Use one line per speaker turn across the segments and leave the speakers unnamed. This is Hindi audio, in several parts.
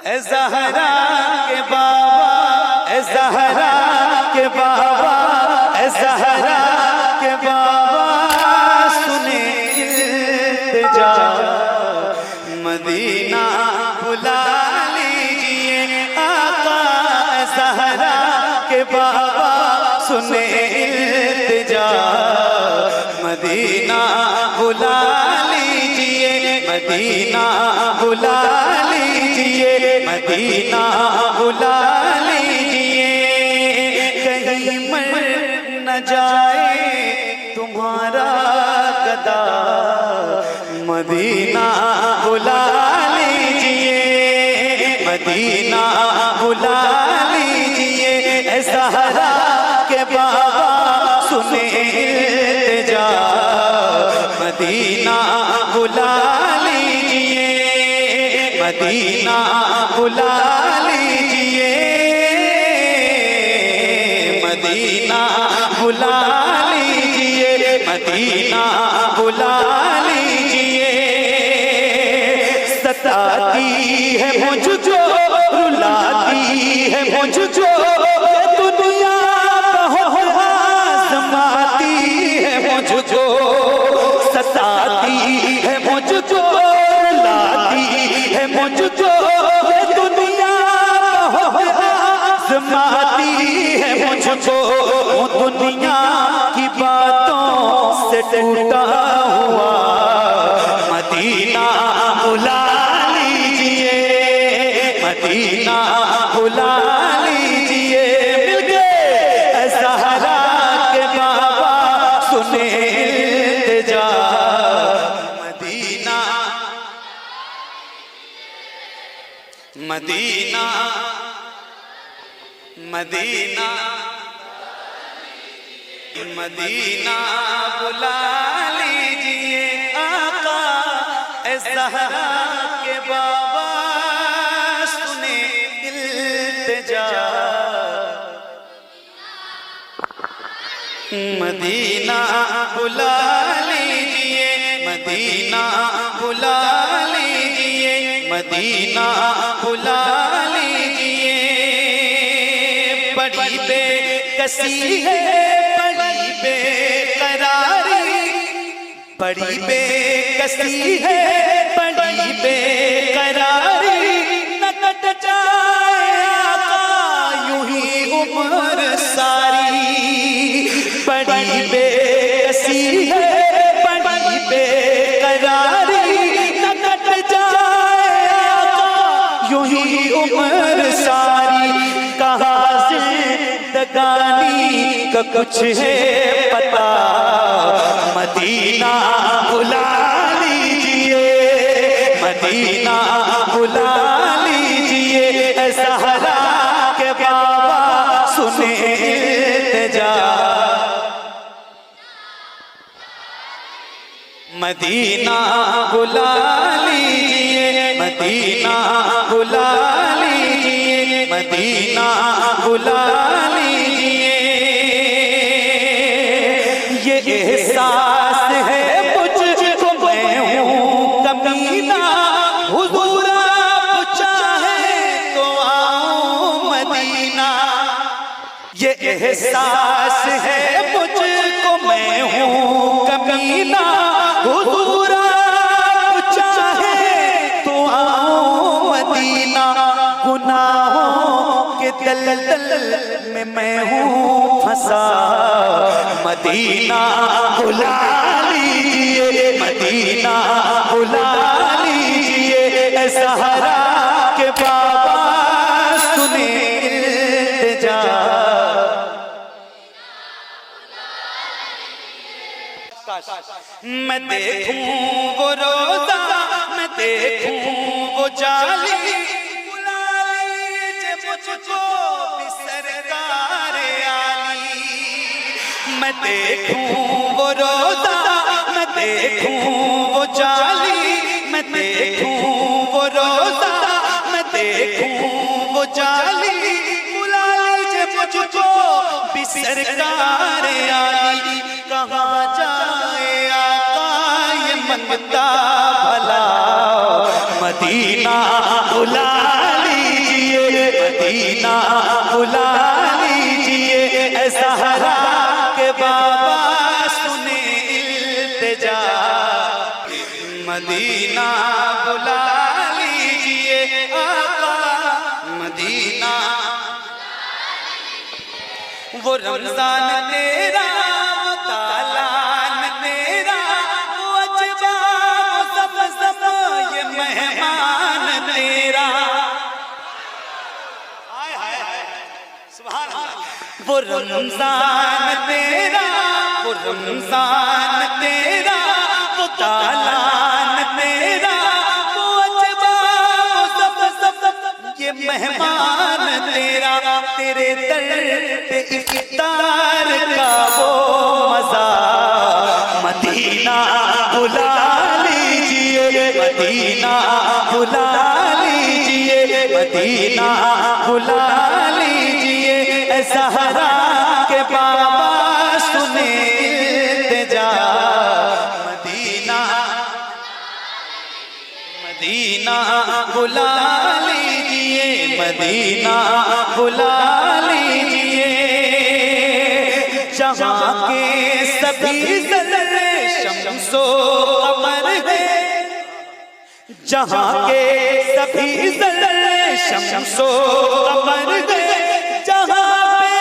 ए ज़हरा के बाबा, ए ज़हरा के बाबा, ए ज़हरा के बाबा सुने इल्तिजा, मदीना बुला लीजिए आका। ए ज़हरा के बाबा सुने इल्तिजा, मदीना बुला लीजिए, मदीना बुला लीजिए, मदीना बुला लीजिए। कहीं मर न जाए तुम्हारा गदा, मदीना बुला लीजिए, मदीना बुला लीजिए। ए ज़हरा के बाबा सुने इल्तिजा, मदीना बुला लीजिए, मदीना बुला लीजिए, मदीना बुला लीजिए, मदीना बुला लीजिए। सताती है मुझको, रुलाती है मुझको दुनिया, बहुत आज़माती है मुझको, सताती है मुझको, रुलाती है मुझको दुनिया, बहुत आज़माती है मुझको। दुनिया की बातों से टूटा हुआ मदीना बुला लीजिए, मदीना बुला लीजिए। मिल गए ज़हरा के बाबा सुने इल्तिजा, मदीना मदीना मदीना मदीना बुला लीजिए आका। ए ज़हरा के बाबा सुने इल्तिजा, मदीना बुला लीजिए, मदीना बुला लीजिए, मदीना बुला लीजिए। बड़ी बेकसी है, बड़ी बेकरारी, बड़ी बेकसी है, बड़ी बेकरारी। न कट जाए आका यूं ही उम्र सारी, बड़ी बेकसी है, बड़ी बेकरारी। न कट जाए आका यूं ही उम्र सारी। कहाँ जिंदगानी का कुछ है पता, मदीना बुला लीजिए, मदीना बुला लीजिए। ए ज़हरा के बाबा सुने इल्तिजा, मदीना बुला लीजिए, मदीना बुला लीजिए, मदीना बुला लीजिए। ये एहसास है मुझको मैं हूँ कमीना, हुजूर आप चाहे तो आओ मदीना। ये एहसास है मुझको मैं हूँ कमीना, हुजूर आप चाहे तो आओ मदीना। गुनाहों के दलदल में मैं हूँ फंसा, मदीना बुला लीजिए, मदीना बुला लीजिए। ए ज़हरा के बाबा सुने इल्तिजा, मैं देखूं वो रोज़ा, मैं देखूं वो जाली, बुला लीजिए मुझको भी सरकार आली। मैं देखूं वो रोज़ा, मैं देखूं वो जाली, मैं देखूं वो रोज़ा, मैं देखूं वो जाली। बुला लीजिए मुझको भी सरकार आली। कहाँ जाए आका ये मंगता भला, मदीना बुला ली मदीना बुला लीजिए, ऐ ज़हरा के बाबा सुने इल्तिजा, मदीना बुला लीजिए आका, मदीना। वो रमजान तेरा, वो तालान तेरा, वो अजबा वो ज़म ये मेहमान तेरा। हाय हाय हाय सुभान अल्लाह। वो रमजान तेरा, वो रमजान तेरा, वो तालान तेरा, वो अजबा वो ज़म ये मेहमान तेरा। तेरे दर पे इफ्तार का वो मजा, मदीना बुला लीजिए, मदीना बुला लीजिए, मदीना बुला लीजिए, ऐ ज़हरा के बाबा सुने इल्तिजा, मदीना मदीना बुला लीजिए, मदीना बुला लीजिए। जहाँ के सभी ज़र्रे शम्सो कमर है, जहाँ के सभी ज़र्रे शम्सो कमर है, जहाँ पे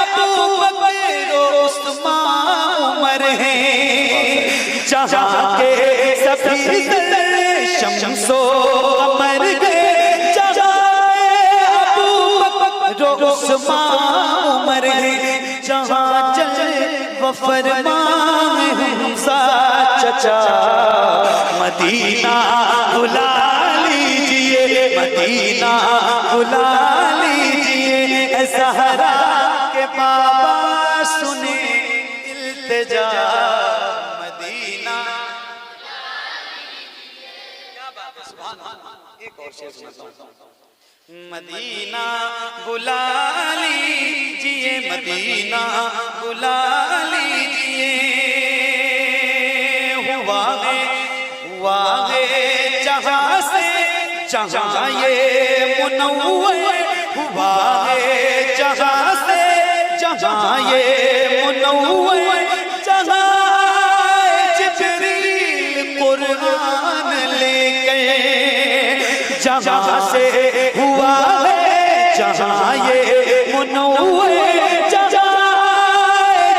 अबू बकर उस्मान उमर है, जहाँ के सभी ज़र्रे शम्सो कमर है, जहाँ पे अबू बकर उस्मान उमर है, जहाँ वो फरमान हमसा चचा, मदीना बुला लीजिए, मदीना बुला लीजिए, ऐ ज़हरा के बाबा सुने इल्तिजा, मदीना। क्या बात है सुभान अल्लाह। एक और शेर सुनाता हूं। मदीना बुला लीजिए, मदीना बुला लीजिए, हुआ है जहाँ से जहाँ ये मुनव्वर, हुआ है जहाँ से जहाँ ये मुनव्वर, जहाँ जिब्रील कुरान लेके, जहाँ से हुआ है जहाँ ये मुनव्वर, जहाँ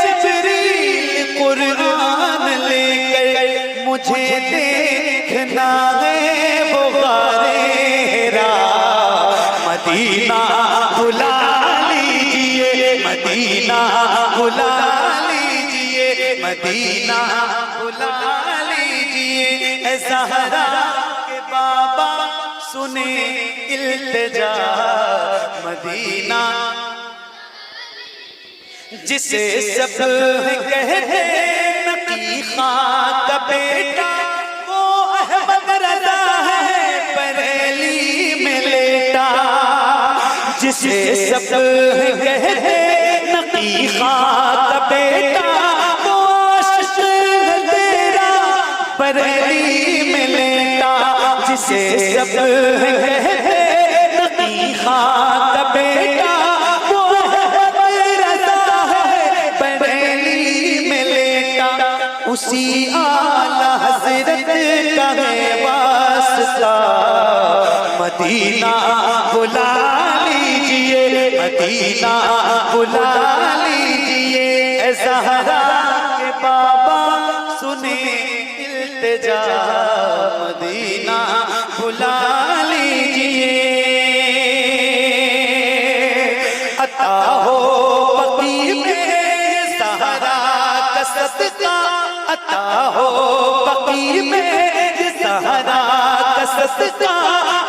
जिब्रील कुरान लेकर, मुझे देखना है वो गारे हिरा, मदीना बुला लीजिए, मदीना बुला लीजिए, मदीना बुला लीजिए, ऐ ज़हरा के बाबा सुने इल्तिजा, मदीना। जिसे सब कहते नकी खां का बेटा, वो अहमद रज़ा है बरेली में लेटा, जिसे सब कहते नकी खां का बेटा, वो आशिक़ है तेरा बरेली में लेटा, जिसे सब कहते नकी खां का बेटा, वो अहमद रज़ा है बरेली में लेटा, उसी आला हज़रत का है वास्ता, मदीना बुला लीजिए, मदीना बुला लीजिए, ऐ ज़हरा के बाबा सुने इल्तिजा, मदीना बुला लीजिए। अता हो बकी में ज़हरा का सदका, अता हो बकी में ज़हरा का सदका,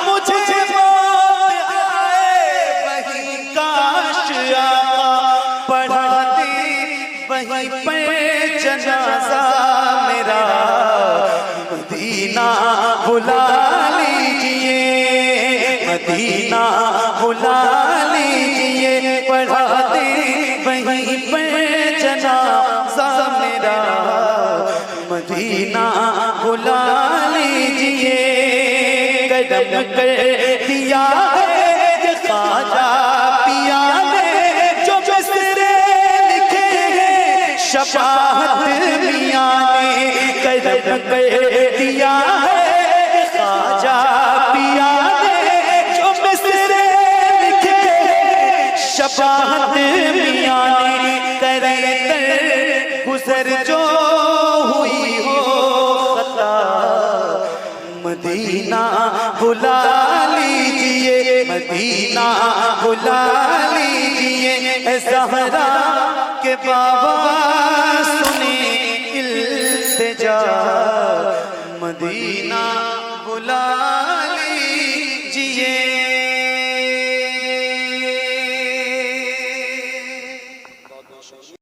मुझे मौत आए वही काश आका पढ़ा दे वहीं पे जनाजा मेरा, मदीना बुला लीजिए, मदीना बुला लीजिए, पढ़ा दे वहीं पे जनाजा मेरा, मदीना बुला लीजिए। करम कर दिया है ख्वाजा शफाअत मियां ने करम कर दिया है ख्वाजा पिया ने जो मिसरे लिखे शफाअत मियां ने करे कर गुजर जो हुई हो खता मदीना बुला लीजिए मदीना बुला लीजिए ज़हरा के बाबा सुने इल्तिजा मदीना बुला